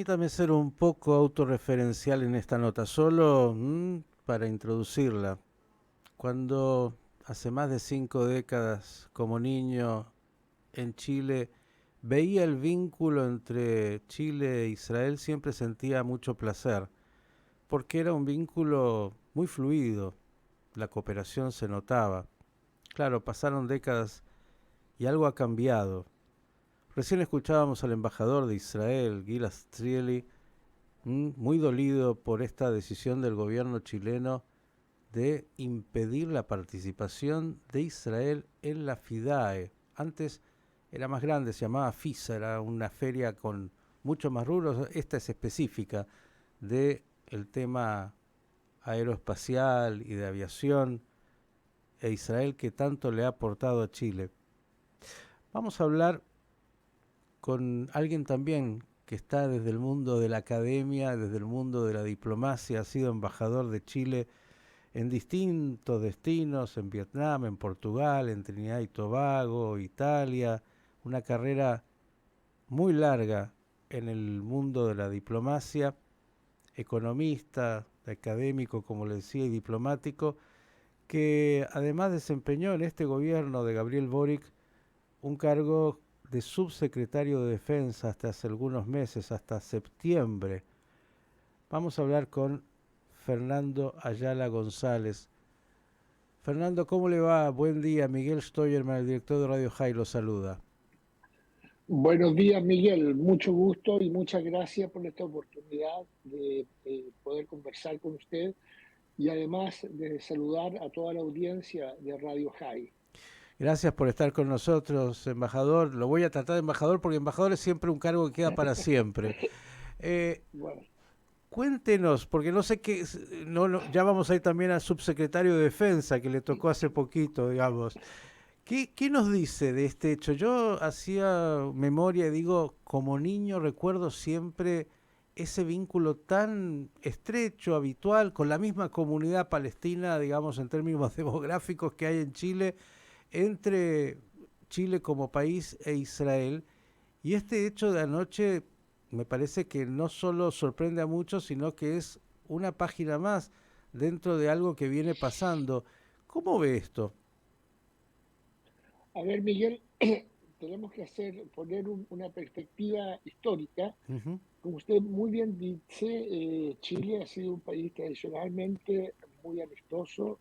Permítame ser un poco autorreferencial en esta nota, solo para introducirla. Cuando hace más de 5 décadas, como niño en Chile, veía el vínculo entre Chile e Israel, siempre sentía mucho placer, porque era un vínculo muy fluido, la cooperación se notaba. Claro, pasaron décadas y algo ha cambiado. Recién escuchábamos al embajador de Israel, Gilad Strieli, muy dolido por esta decisión del gobierno chileno de impedir la participación de Israel en la FIDAE. Antes era más grande, se llamaba FISA, era una feria con muchos más rubros. Esta es específica de el tema aeroespacial y de aviación e Israel que tanto le ha aportado a Chile. Vamos a hablar con alguien también que está desde el mundo de la academia, desde el mundo de la diplomacia, ha sido embajador de Chile en distintos destinos, en Vietnam, en Portugal, en Trinidad y Tobago, Italia, una carrera muy larga en el mundo de la diplomacia, economista, académico, como le decía, y diplomático, que además desempeñó en este gobierno de Gabriel Boric un cargo de subsecretario de Defensa hasta hace algunos meses, hasta septiembre. Vamos a hablar con Fernando Ayala González. Fernando, ¿cómo le va? Buen día. Miguel Stoyerman, el director de Radio High, lo saluda. Buenos días, Miguel. Mucho gusto y muchas gracias por esta oportunidad de poder conversar con usted y además de saludar a toda la audiencia de Radio High. Gracias por estar con nosotros, embajador. Lo voy a tratar de embajador porque embajador es siempre un cargo que queda para siempre. Eh, Bueno, Cuéntenos, porque no sé qué, ya vamos a ir también al subsecretario de Defensa que le tocó hace poquito, digamos. ¿Qué nos dice de este hecho? Yo hacía memoria y digo, como niño recuerdo siempre ese vínculo tan estrecho, habitual, con la misma comunidad palestina, digamos, en términos demográficos que hay en Chile, entre Chile como país e Israel. Y este hecho de anoche me parece que no solo sorprende a muchos, sino que es una página más dentro de algo que viene pasando. ¿Cómo ve esto? a ver, Miguel, tenemos que poner una perspectiva histórica. Ujú. Como usted muy bien dice, Chile ha sido un país tradicionalmente muy amistoso,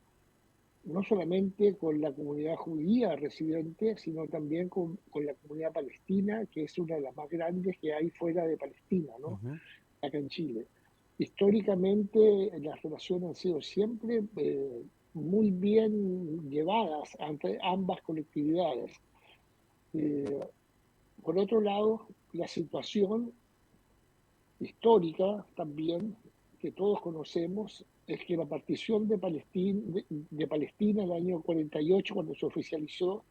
no solamente con la comunidad judía residente, sino también con la comunidad palestina, que es una de las más grandes que hay fuera de Palestina, ¿no? Ujú. Acá en Chile. Históricamente las relaciones han sido siempre muy bien llevadas entre ambas colectividades. Eh, por otro lado, la situación histórica también que todos conocemos es que la partición de Palestina en el año 48, cuando se oficializó,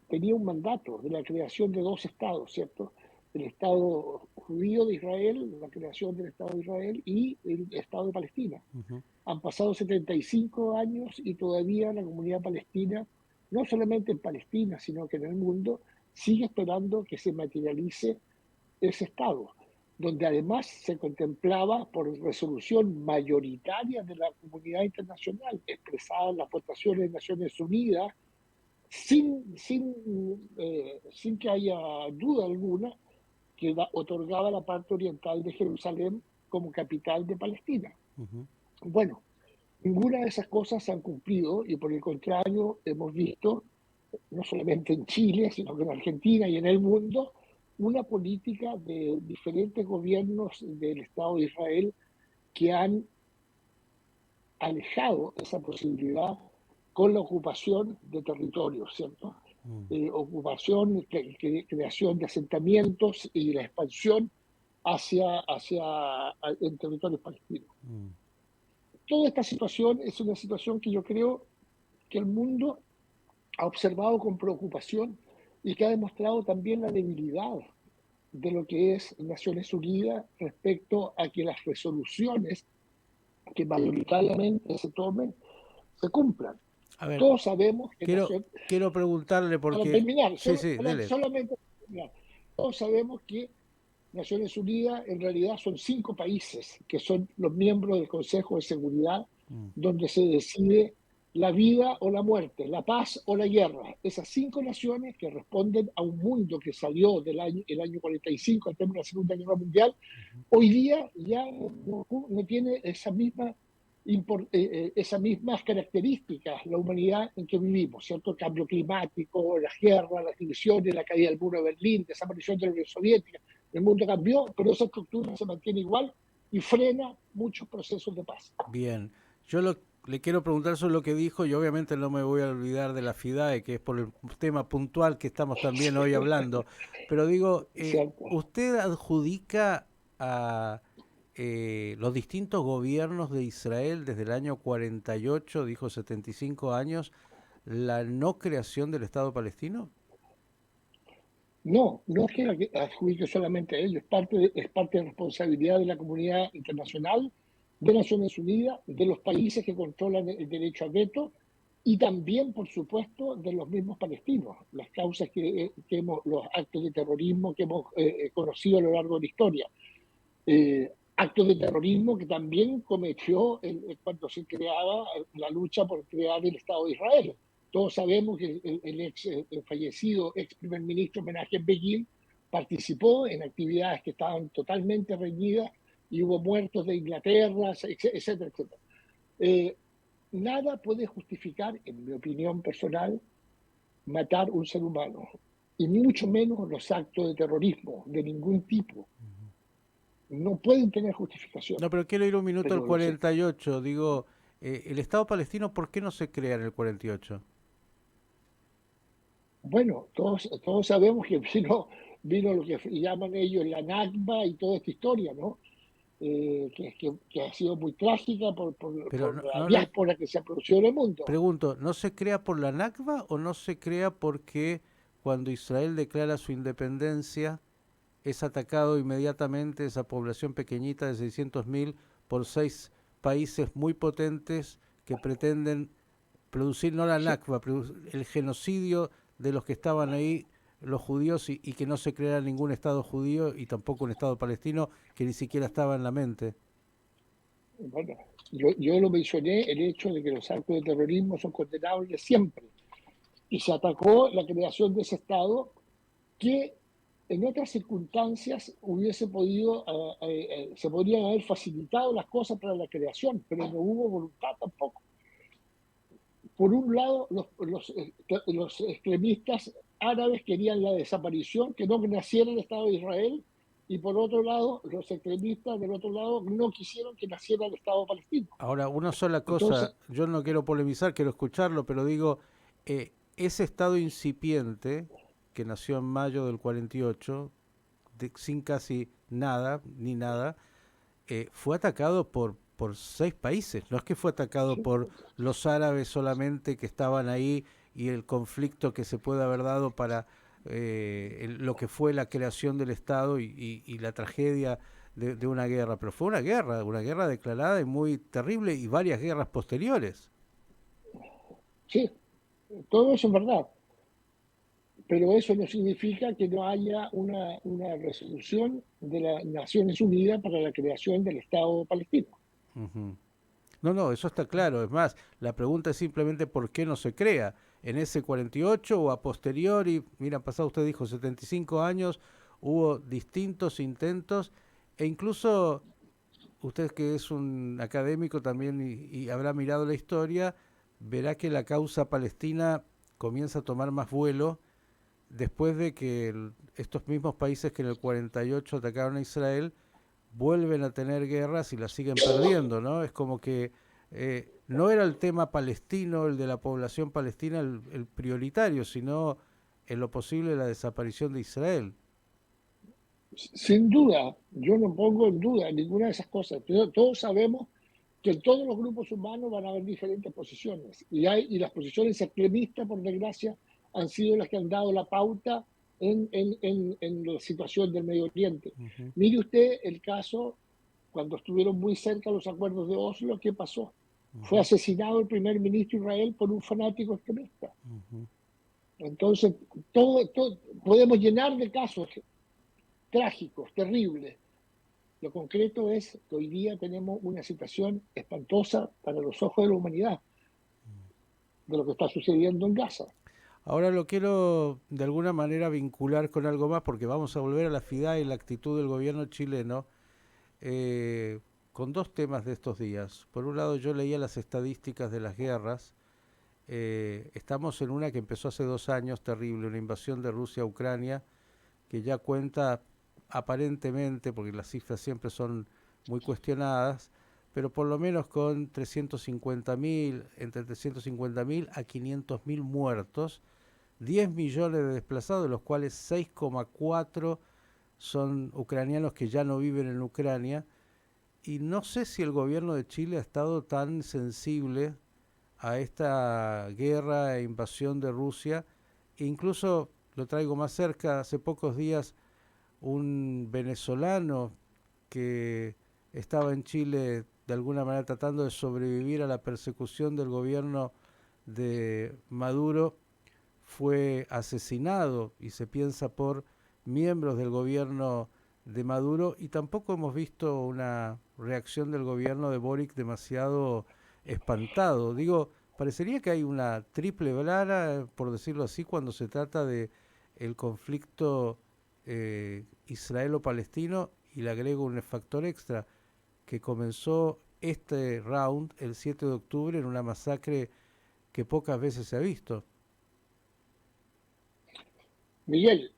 tenía un mandato de la creación de dos estados, ¿cierto? El Estado judío de Israel, la creación del Estado de Israel y el Estado de Palestina. Ujú. Han pasado 75 años y todavía la comunidad palestina, no solamente en Palestina, sino que en el mundo, sigue esperando que se materialice ese Estado, donde además se contemplaba por resolución mayoritaria de la comunidad internacional, expresada en las votaciones de Naciones Unidas, sin que haya duda alguna, que otorgaba la parte oriental de Jerusalén como capital de Palestina. Ujú. Bueno, ninguna de esas cosas se han cumplido y por el contrario hemos visto, no solamente en Chile, sino que en Argentina y en el mundo, una política de diferentes gobiernos del Estado de Israel que han alejado esa posibilidad con la ocupación de territorios, ¿cierto? Mm. Ocupación, creación de asentamientos y la expansión en territorios palestinos. Mm. Toda esta situación es una situación que yo creo que el mundo ha observado con preocupación y que ha demostrado también la debilidad de lo que es Naciones Unidas respecto a que las resoluciones que mayoritariamente se tomen se cumplan. A ver, Todos sabemos que quiero preguntarle para porque... terminar, Sí, sí, dele. solamente para terminar, todos sabemos que Naciones Unidas en realidad son 5 países que son los miembros del Consejo de Seguridad, Mm. donde se decide la vida o la muerte, la paz o la guerra. Esas 5 naciones que responden a un mundo que salió el año 45, al término de la Segunda Guerra Mundial, hoy día ya no tiene esas mismas características la humanidad en que vivimos, ¿cierto? El cambio climático, las guerras, las divisiones, la caída del muro de Berlín, desaparición de la Unión Soviética. El mundo cambió, pero esa estructura se mantiene igual y frena muchos procesos de paz. Bien, le quiero preguntar sobre lo que dijo y obviamente no me voy a olvidar de la FIDAE, que es por el tema puntual que estamos también hoy hablando, pero digo, ¿Cierto? ¿usted adjudica a los distintos gobiernos de Israel desde el año 48, dijo 75 años, la no creación del Estado palestino? No, no es que adjudique solamente a ellos, es parte de responsabilidad de la comunidad internacional, de Naciones Unidas, de los países que controlan el derecho al veto y también, por supuesto, de los mismos palestinos, las causas los actos de terrorismo que hemos conocido a lo largo de la historia. Actos de terrorismo que también cometió cuando se creaba la lucha por crear el Estado de Israel. Todos sabemos que el fallecido ex primer ministro Menachem Begin participó en actividades que estaban totalmente reñidas y hubo muertos de Inglaterra, etcétera, etcétera. Eh, Nada puede justificar, en mi opinión personal, matar un ser humano, y mucho menos los actos de terrorismo de ningún tipo. No pueden tener justificación, No, pero quiero ir un minuto al pero los 48, digo, ¿el Estado palestino por qué no se crea en el 48? bueno, todos sabemos que vino lo que llaman ellos la Nakba y toda esta historia, ¿no? Que ha sido muy trágica Pero por la no le diáspora que se ha producido en el mundo. pregunto, ¿no se crea por la Nakba o no se crea porque cuando Israel declara su independencia es atacado inmediatamente esa población pequeñita de 600.000 por 6 países muy potentes que pretenden producir no la Sí, Nakba, el genocidio de los que estaban ahí, los judíos, y que no se creara ningún Estado judío y tampoco un Estado palestino que ni siquiera estaba en la mente? bueno, yo lo mencioné, el hecho de que los actos de terrorismo son condenables siempre. Y se atacó la creación de ese Estado que en otras circunstancias se podrían haber facilitado las cosas para la creación, pero no hubo voluntad tampoco. Por un lado, los extremistas árabes querían la desaparición, que no naciera el Estado de Israel, y por otro lado, los extremistas del otro lado no quisieron que naciera el Estado palestino. Ahora, una sola cosa, Entonces, yo no quiero polemizar, quiero escucharlo, pero digo, ese Estado incipiente que nació en mayo del 48, sin casi nada, ni nada, fue atacado por 6 países. No es que fue atacado sí, por los árabes solamente que estaban ahí y el conflicto que se puede haber dado para lo que fue la creación del Estado y la tragedia de una guerra. Pero fue una guerra declarada y muy terrible y varias guerras posteriores. sí, todo eso es verdad, pero eso no significa que no haya una resolución de las Naciones Unidas para la creación del Estado palestino. Ujú. No, no, eso está claro. Es más, la pregunta es simplemente por qué no se crea. En ese 48 o a posteriori, mira, pasado usted dijo 75 años, hubo distintos intentos e incluso usted que es un académico también y habrá mirado la historia, verá que la causa palestina comienza a tomar más vuelo después de que estos mismos países que en el 48 atacaron a Israel vuelven a tener guerras y las siguen perdiendo, ¿no? Es como que no era el tema palestino, el de la población palestina, el prioritario, sino en lo posible la desaparición de Israel. Sin duda, yo no pongo en duda ninguna de esas cosas, pero todos sabemos que en todos los grupos humanos van a haber diferentes posiciones y las posiciones extremistas, por desgracia, han sido las que han dado la pauta en la situación del Medio Oriente. Uh -huh, Mire usted el caso cuando estuvieron muy cerca los acuerdos de Oslo, ¿qué pasó? uh Fue -huh, asesinado el primer ministro de Israel por un fanático extremista. uh -huh. Entonces, todo podemos llenar de casos trágicos, terribles. Lo concreto es que hoy día tenemos una situación espantosa para los ojos de la humanidad, de lo que está sucediendo en Gaza. Ahora lo quiero de alguna manera vincular con algo más porque vamos a volver a la FIDA y la actitud del gobierno chileno eh, con dos temas de estos días. Por un lado yo leía las estadísticas de las guerras. Estamos en una que empezó hace 2 años, terrible, una invasión de Rusia a Ucrania, que ya cuenta aparentemente, porque las cifras siempre son muy cuestionadas, pero por lo menos con 350.000, entre 350.000 a 500.000 muertos, 10 millones de desplazados, de los cuales 6,4 son ucranianos que ya no viven en Ucrania. Y no sé si el gobierno de Chile ha estado tan sensible a esta guerra e invasión de Rusia. E incluso lo traigo más cerca, hace pocos días un venezolano que estaba en Chile de alguna manera tratando de sobrevivir a la persecución del gobierno de Maduro fue asesinado y se piensa por miembros del gobierno de Maduro y tampoco hemos visto una reacción del gobierno de Boric demasiado espantado. Digo, parecería que hay una triple vara, por decirlo así, cuando se trata de el conflicto israelo-palestino y le agrego un factor extra que comenzó este round el 7 de octubre en una masacre que pocas veces se ha visto. Miguel,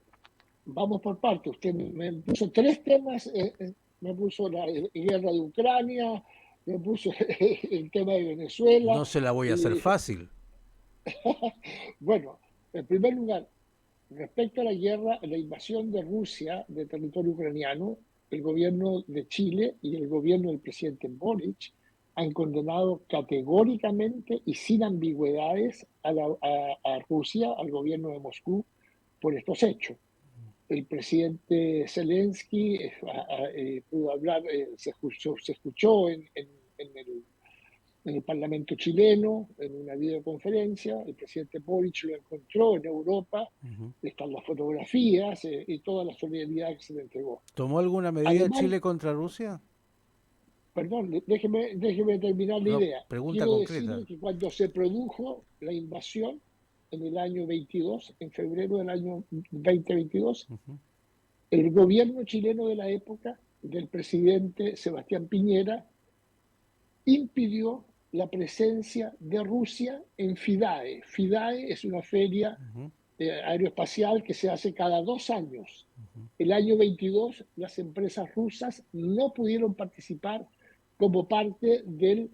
vamos por parte. Usted me puso tres temas, me puso la guerra de Ucrania, me puso el tema de Venezuela. No se la voy a hacer Y, fácil. bueno, en primer lugar, respecto a la guerra, a la invasión de Rusia de territorio ucraniano, el gobierno de Chile y el gobierno del presidente Boric han condenado categóricamente y sin ambigüedades a Rusia, al gobierno de Moscú, por estos hechos. El presidente Zelensky pudo hablar, se escuchó en el Parlamento chileno, en una videoconferencia, el presidente Boric lo encontró en Europa, Ujú. están las fotografías y toda la solidaridad que se le entregó. ¿Tomó alguna medida Además, Chile contra Rusia? perdón, déjeme terminar la No, idea. pregunta Quiero concreta. decirle que cuando se produjo la invasión en el año 22, en febrero del año 2022, Ujú. el gobierno chileno de la época, del presidente Sebastián Piñera, impidió la presencia de Rusia en FIDAE. FIDAE es una feria Ujú. aeroespacial que se hace cada 2 años. Ujú. El año 22 las empresas rusas no pudieron participar como parte de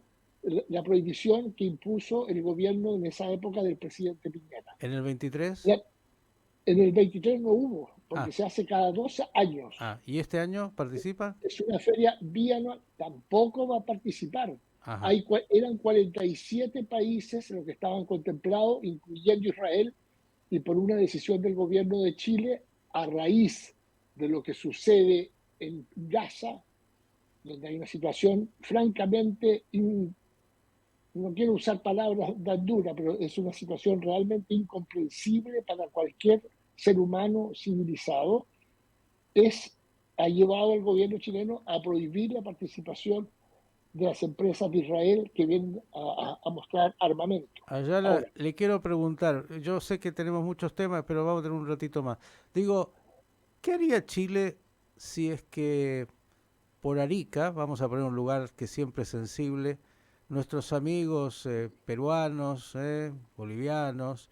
la prohibición que impuso el gobierno en esa época del presidente Piñera. ¿En el 23? La, en el 23 no hubo, Ah, porque se hace cada 2 años. ¿y este año participa? Es una feria bianual, tampoco va a participar. Ajá. Eran 47 países los que estaban contemplados, incluyendo Israel, y por una decisión del gobierno de Chile, a raíz de lo que sucede en Gaza, donde hay una situación francamente, no quiero usar palabras tan duras, pero es una situación realmente incomprensible para cualquier ser humano civilizado, es, ha llevado al gobierno chileno a prohibir la participación de las empresas de Israel que vienen a mostrar armamento. Ahora, Le quiero preguntar, yo sé que tenemos muchos temas, pero vamos a tener un ratito más. Digo, ¿qué haría Chile si es que por Arica, vamos a poner un lugar que siempre es sensible, nuestros amigos peruanos, bolivianos,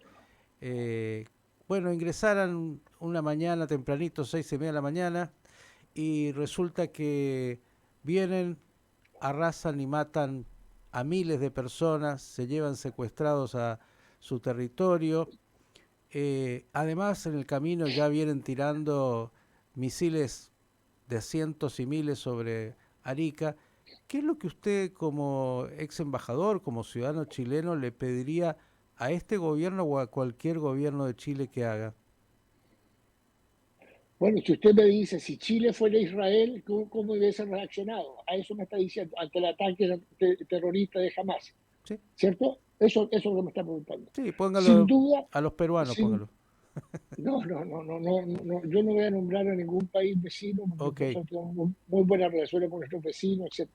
eh, bueno, ingresaran una mañana tempranito, 6:30 de la mañana, y resulta que vienen, arrasan y matan a miles de personas, se llevan secuestrados a su territorio. Además, en el camino ya vienen tirando misiles de cientos y miles sobre Arica. ¿Qué es lo que usted como ex embajador, como ciudadano chileno, le pediría a este gobierno o a cualquier gobierno de Chile que haga? bueno, si usted me dice, si Chile fuera Israel, ¿cómo hubiese reaccionado? A eso me está diciendo, ante el ataque terrorista de Hamas, Sí, ¿cierto? Eso es lo que me está preguntando. sí, Sin póngalo duda, a los peruanos, sin, póngalo. yo no voy a nombrar a ningún país vecino porque Ok, nosotros tenemos muy buenas relaciones con nuestros vecinos, etc.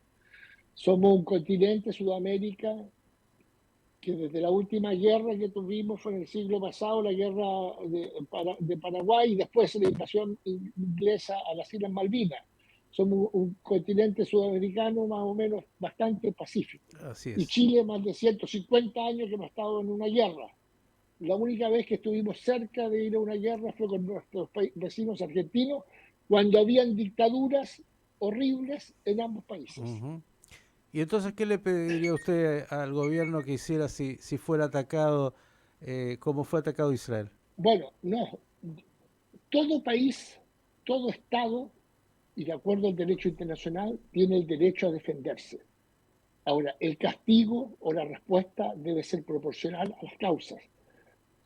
Somos un continente, Sudamérica, que desde la última guerra que tuvimos fue en el siglo pasado, la guerra de Paraguay y después la invasión inglesa a las Islas Malvinas. Somos un continente sudamericano más o menos bastante pacífico. así Y es. Chile más de 150 años que no ha estado en una guerra. La única vez que estuvimos cerca de ir a una guerra fue con nuestros vecinos argentinos, cuando habían dictaduras horribles en ambos países. Ujú. Y entonces, ¿qué le pediría usted al gobierno que hiciera si fuera atacado, como fue atacado Israel? Bueno, no, todo país, todo Estado, y de acuerdo al derecho internacional, tiene el derecho a defenderse. Ahora, el castigo o la respuesta debe ser proporcional a las causas.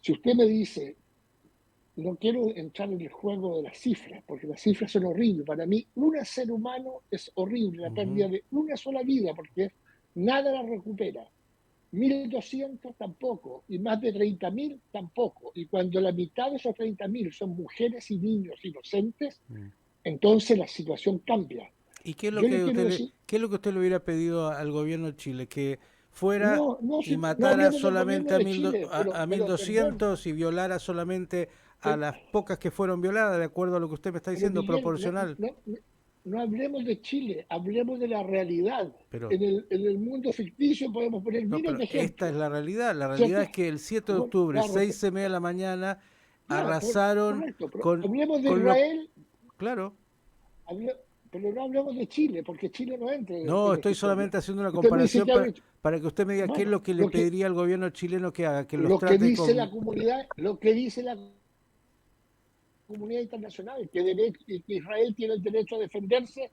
Si usted me dice, no quiero entrar en el juego de las cifras, porque las cifras son horribles. Para mí, un ser humano es horrible, la pérdida Ujú. de una sola vida, porque nada la recupera. 1.200 tampoco, y más de 30.000 tampoco. Y cuando la mitad de esos 30.000 son mujeres y niños inocentes, Mm. entonces la situación cambia. ¿Y qué es lo Yo le que quiero usted decir, qué es lo que usted le hubiera pedido al gobierno de Chile? Que fuera y no matara hablemos del gobierno solamente de Chile, a pero perdón, 1200 y violara solamente a pero, las pocas que fueron violadas, de acuerdo a lo que usted me está pero diciendo, Miguel, proporcional. no hablemos de Chile, hablemos de la realidad. Pero En el mundo ficticio podemos poner no, miles pero de esta es ejemplos, la realidad. La realidad ¿cierto? es que el 7 de Bueno, octubre, claro, 6:30 de la mañana, ya, arrasaron correcto, pero con, hablemos de con lo... Israel, Claro. pero no hablemos de Chile, porque Chile no entra No, en esta estoy historia. solamente haciendo una Usted me dice comparación que hable, para que usted me diga qué es bueno, lo que le pediría al gobierno chileno que haga, que los lo que trate dice la con... comunidad, lo que dice la comunidad internacional, que Israel tiene el derecho a defenderse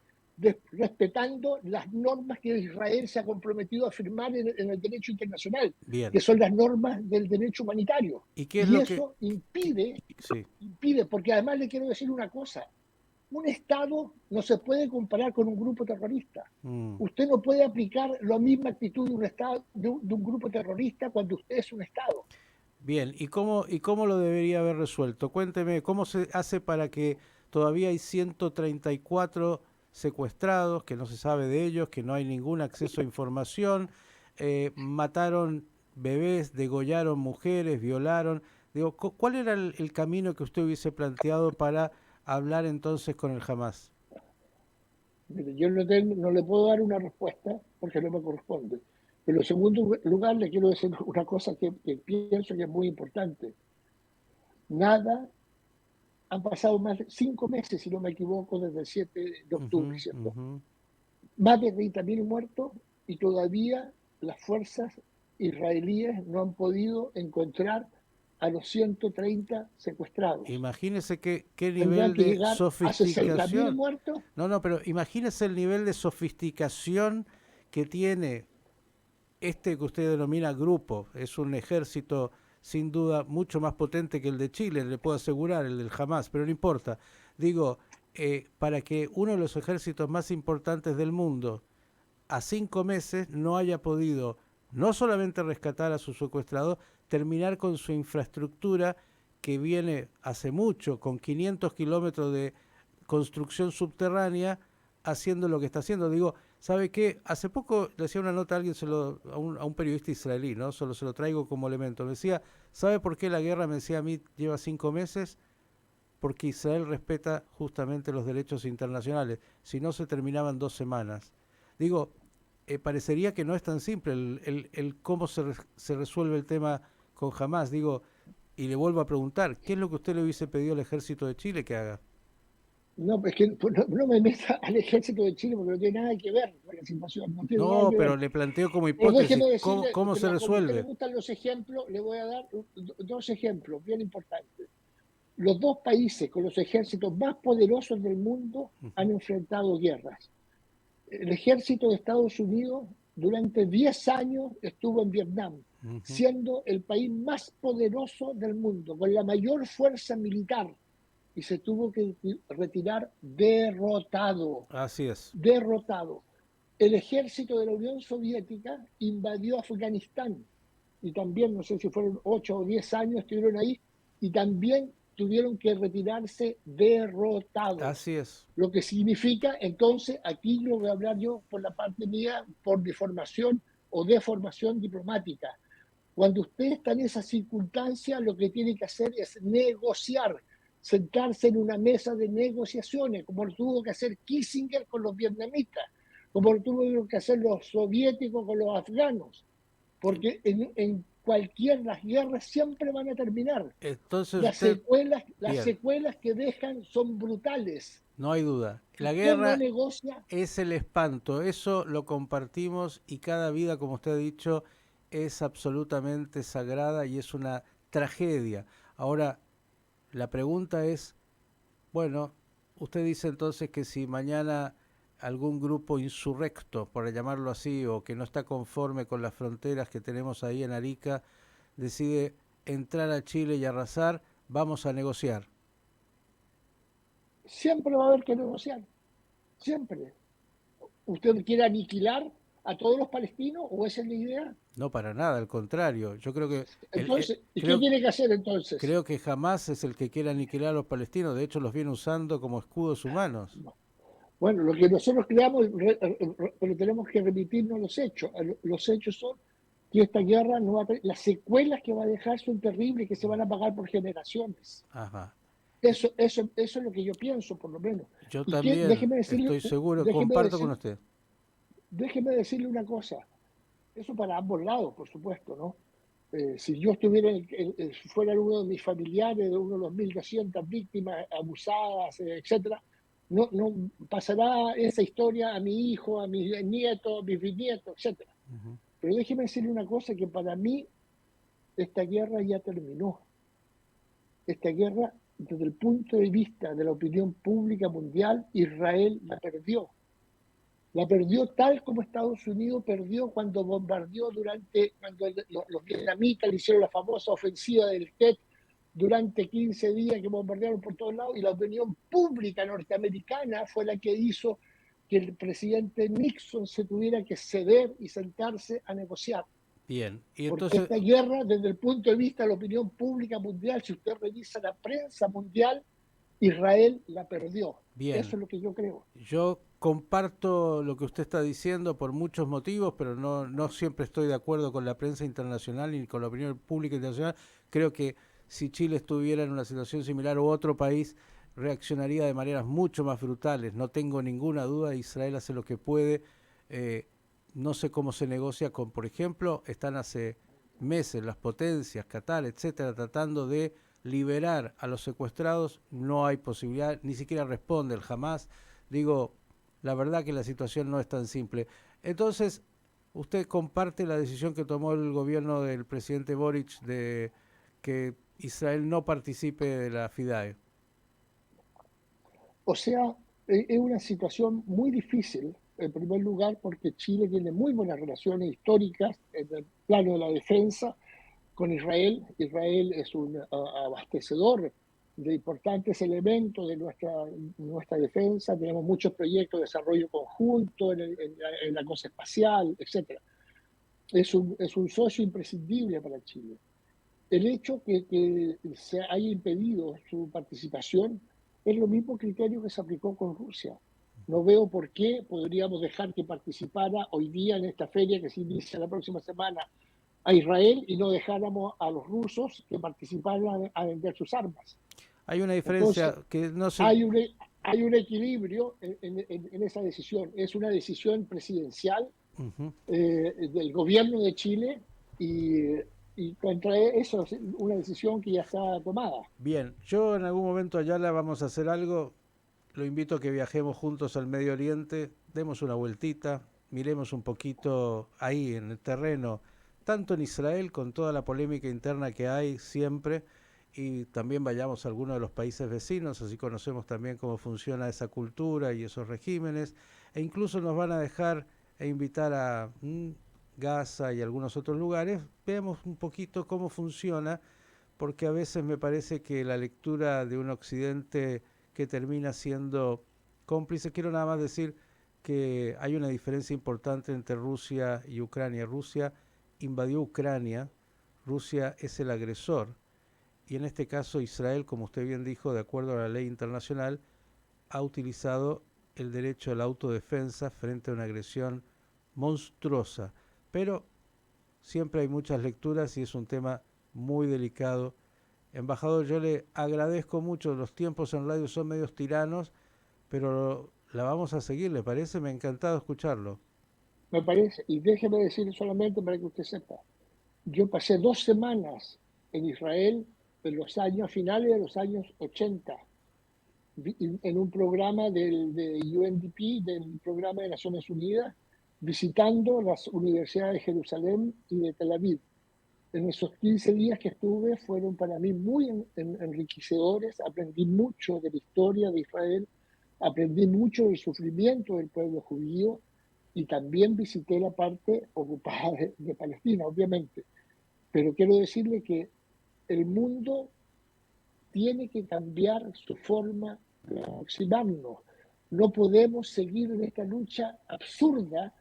respetando las normas que Israel se ha comprometido a firmar en el derecho internacional, Bien. que son las normas del derecho humanitario. ¿Y qué es Y lo que... eso impide, Sí. impide, porque además le quiero decir una cosa, un Estado no se puede comparar con un grupo terrorista. Mm. Usted no puede aplicar la misma actitud de un Estado, de un grupo terrorista cuando usted es un Estado. Bien, y cómo lo debería haber resuelto? Cuénteme, ¿cómo se hace para que todavía hay 134 secuestrados, que no se sabe de ellos, que no hay ningún acceso a información, mataron bebés, degollaron mujeres, violaron? Digo, ¿cuál era el camino que usted hubiese planteado para hablar entonces con el Hamas? Yo no le puedo dar una respuesta porque no me corresponde. Pero en segundo lugar, le quiero decir una cosa que pienso que es muy importante. Nada, han pasado más de 5 meses, si no me equivoco, desde el 7 de octubre, Ujú, ¿cierto? ujú. Más de 30.000 muertos y todavía las fuerzas israelíes no han podido encontrar a los 130 secuestrados. Imagínese qué Tendrán nivel que de llegar a 60.000 sofisticación. muertos. No, no, pero imagínese el nivel de sofisticación que tiene este que usted denomina grupo. Es un ejército sin duda mucho más potente que el de Chile, le puedo asegurar, el del Hamas, pero no importa. Digo, para que uno de los ejércitos más importantes del mundo a 5 meses no haya podido no solamente rescatar a su secuestrado, terminar con su infraestructura que viene hace mucho, con 500 kilómetros de construcción subterránea, haciendo lo que está haciendo. Digo, ¿sabe qué? Hace poco le hacía una nota a alguien, a un periodista israelí, ¿no? Solo se lo traigo como elemento. Me decía, ¿sabe por qué la guerra, me decía a mí, lleva 5 meses? Porque Israel respeta justamente los derechos internacionales. Si no, se terminaban 2 semanas. Digo, parecería que no es tan simple el cómo se resuelve el tema con Hamas. Digo, y le vuelvo a preguntar, ¿qué es lo que usted le hubiese pedido al ejército de Chile que haga? No, es que no me meta al ejército de Chile porque no tiene nada que ver con la situación, no tiene nada No, que pero ver. le planteo como Pero hipótesis, déjeme ¿cómo, decirle, cómo se como a usted le resuelve? gustan los ejemplos, le voy a dar dos ejemplos bien importantes. Los dos países con los ejércitos más poderosos del mundo Uh -huh, han enfrentado guerras. El ejército de Estados Unidos durante 10 años estuvo en Vietnam, uh -huh. siendo el país más poderoso del mundo, con la mayor fuerza militar, y se tuvo que retirar derrotado, Así es. derrotado. El ejército de la Unión Soviética invadió Afganistán y también, no sé si fueron 8 o 10 años, estuvieron ahí y también tuvieron que retirarse derrotados. Así es. Lo que significa, entonces, aquí lo voy a hablar yo por la parte mía, por deformación o deformación diplomática. Cuando usted está en esa circunstancia, lo que tiene que hacer es negociar, sentarse en una mesa de negociaciones, como lo tuvo que hacer Kissinger con los vietnamitas, como lo tuvieron que hacer los soviéticos con los afganos, porque en cualquier, las guerras siempre van a terminar. Entonces Las usted, secuelas, las bien, secuelas que dejan son brutales. no hay duda. Si La usted no guerra negocia, es el espanto, eso lo compartimos y cada vida, como usted ha dicho, es absolutamente sagrada y es una tragedia. Ahora, la pregunta es, bueno, usted dice entonces que si mañana algún grupo insurrecto, por llamarlo así, o que no está conforme con las fronteras que tenemos ahí en Arica, decide entrar a Chile y arrasar, vamos a negociar. siempre va a haber que negociar, siempre. ¿Usted quiere aniquilar a todos los palestinos o esa es la idea? No, para nada, al contrario. Yo creo que Entonces, ¿y qué creo, tiene que hacer entonces? creo que jamás es el que quiere aniquilar a los palestinos. De hecho, los viene usando como escudos humanos. Bueno, lo que nosotros creamos, pero tenemos que remitirnos los hechos. Los hechos son que esta guerra no va a, las secuelas que va a dejar son terribles, que se van a pagar por generaciones. Ajá. Eso es lo que yo pienso, por lo menos. Yo Y que también estoy seguro, comparto con usted. déjeme decirle una cosa. Eso para ambos lados, por supuesto, ¿no? Si yo estuviera, fuera uno de mis familiares, de uno de los 1.200 víctimas abusadas, etcétera, no pasará esa historia a mi hijo, a mis nietos, a mis bisnietos, etcétera. Ujú. Pero déjeme decirle una cosa, que para mí esta guerra ya terminó. Esta guerra, desde el punto de vista de la opinión pública mundial, Israel la perdió. La perdió tal como Estados Unidos perdió cuando bombardeó cuando los vietnamitas le hicieron la famosa ofensiva del Tet durante 15 días que bombardearon por todos lados, y la opinión pública norteamericana fue la que hizo que el presidente Nixon se tuviera que ceder y sentarse a negociar. Bien. Y Porque entonces, esta guerra, desde el punto de vista de la opinión pública mundial, si usted revisa la prensa mundial, Israel la perdió. bien. Eso es lo que yo creo. Yo comparto lo que usted está diciendo por muchos motivos, pero no siempre estoy de acuerdo con la prensa internacional ni con la opinión pública internacional. Creo que si Chile estuviera en una situación similar u otro país, reaccionaría de maneras mucho más brutales. No tengo ninguna duda, Israel hace lo que puede. Eh, no sé cómo se negocia con, por ejemplo, están hace meses las potencias, Qatar, etcétera, tratando de liberar a los secuestrados. No hay posibilidad, ni siquiera responde el Hamas. Digo, la verdad que la situación no es tan simple. Entonces, ¿usted comparte la decisión que tomó el gobierno del presidente Boric de que Israel no participe de la FIDAE? O sea, es una situación muy difícil, en primer lugar, porque Chile tiene muy buenas relaciones históricas en el plano de la defensa con Israel. Israel es un abastecedor de importantes elementos de nuestra defensa. Tenemos muchos proyectos de desarrollo conjunto en la cosa espacial, etcétera. Es un socio imprescindible para Chile. El hecho que se haya impedido su participación es lo mismo criterio que se aplicó con Rusia. No veo por qué podríamos dejar que participara hoy día en esta feria que se inicia la próxima semana a Israel y no dejáramos a los rusos que participaran a vender sus armas. Hay una Entonces, diferencia que no se... hay un, hay un equilibrio en esa decisión. Es una decisión presidencial Ujú. del gobierno de Chile, y contra eso es una decisión que ya está tomada. Bien, yo en algún momento allá la vamos a hacer algo. Lo invito a que viajemos juntos al Medio Oriente, demos una vueltita, miremos un poquito ahí en el terreno, tanto en Israel con toda la polémica interna que hay siempre, y también vayamos a algunos de los países vecinos, así conocemos también cómo funciona esa cultura y esos regímenes, e incluso nos van a dejar e invitar a Gaza y algunos otros lugares, veamos un poquito cómo funciona, porque a veces me parece que la lectura de un occidente que termina siendo cómplice. Quiero nada más decir que hay una diferencia importante entre Rusia y Ucrania. Rusia invadió Ucrania, Rusia es el agresor y en este caso Israel, como usted bien dijo, de acuerdo a la ley internacional, ha utilizado el derecho a la autodefensa frente a una agresión monstruosa. Pero siempre hay muchas lecturas y es un tema muy delicado. Embajador, yo le agradezco mucho, los tiempos en radio son medios tiranos, pero la vamos a seguir, ¿le parece? Me ha encantado escucharlo. Me parece, y déjeme decir solamente para que usted sepa, yo pasé 2 semanas en Israel en los años finales de los años 80, en un programa de UNDP, del programa de Naciones Unidas, visitando las universidades de Jerusalén y de Tel Aviv. En esos 15 días que estuve fueron para mí muy enriquecedores, aprendí mucho de la historia de Israel, aprendí mucho del sufrimiento del pueblo judío y también visité la parte ocupada de Palestina, obviamente. Pero quiero decirle que el mundo tiene que cambiar su forma de aproximarnos. No podemos seguir en esta lucha absurda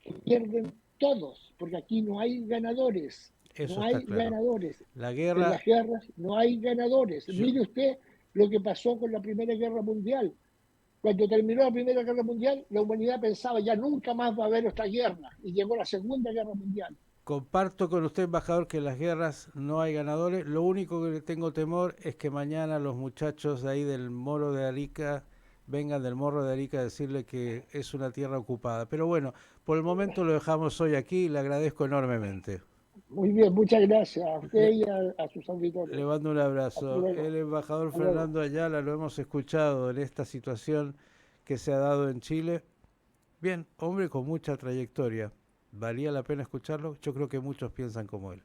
que pierden todos, porque aquí no hay ganadores, Eso no está hay claro. ganadores. La En las guerra, guerras no hay ganadores. yo, Mire usted lo que pasó con la Primera Guerra Mundial. Cuando terminó la Primera Guerra Mundial, la humanidad pensaba ya nunca más va a haber otra guerra. Y llegó la Segunda Guerra Mundial. comparto con usted, embajador, que en las guerras no hay ganadores. Lo único que le tengo temor es que mañana los muchachos de ahí del Moro de Arica vengan del Morro de Arica a decirle que es una tierra ocupada. Pero bueno, por el momento lo dejamos hoy aquí y le agradezco enormemente. Muy bien, muchas gracias a usted Le, y a sus le auditores. mando un Hasta abrazo. luego. El embajador Hasta luego. Fernando Ayala lo hemos escuchado en esta situación que se ha dado en Chile. Bien, hombre con mucha trayectoria. ¿Valía la pena escucharlo? Yo creo que muchos piensan como él.